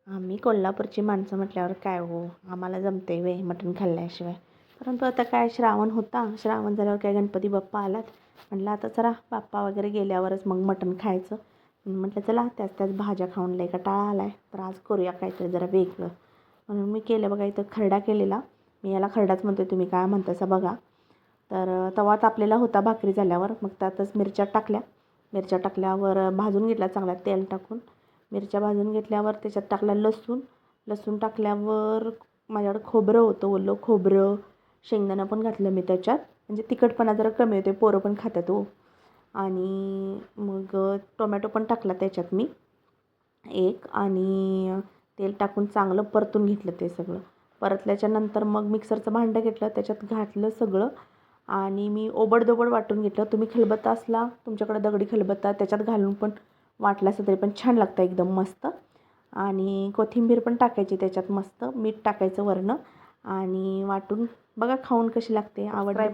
आम्ही कोल्हापूरची माणसं म्हटल्यावर काय हो, आम्हाला जमते वे मटण खाल्ल्याशिवाय. परंतु आता काय श्रावण होता, श्रावण झाल्यावर काय गणपती बाप्पा आलात. म्हटलं आता चला बाप्पा वगैरे गेल्यावरच मग मटण खायचं. म्हटलं चला त्याच भाज्या खाऊन लय कंटाळा आला आहे, तर आज करूया काहीतरी जरा वेगळं. म्हणून मी केलं बघा, इथं खरडा केलेला. मी याला खरडाच म्हणते, तुम्ही काय म्हणतासा बघा. तर तवा तापलेला होता भाकरी झाल्यावर, मग त्यातच मिरच्या टाकल्या. मिरच्या टाकल्यावर भाजून घेतल्या चांगला तेल टाकून. मिरच्या भाजून घेतल्यावर त्याच्यात टाकला लसूण टाकल्यावर माझ्याकडं खोबरं होतं, ओलं खोबरं, शेंगदाणा पण घातलं मी त्याच्यात. म्हणजे तिखटपणा जरा कमी होते, पोरं पण खातात हो. आणि मग टोमॅटो पण टाकला त्याच्यात मी एक, आणि तेल टाकून चांगलं परतून घेतलं ते सगळं. परतल्याच्या नंतर मग मिक्सरचं भांडं घेतलं, त्याच्यात घातलं सगळं आणि मी ओबडधोबड वाटून घेतलं. तुम्ही खलबत्ता असला तुमच्याकडे दगडी खलबत्ता, त्याच्यात घालून पण वाटलं असं तरी पण छान लागतं एकदम मस्त. आणि कोथिंबीर पण टाकायची त्याच्यात, मस्त मीठ टाकायचं वरनं आणि वाटून बघा खाऊन कशी लागते. आवडली तर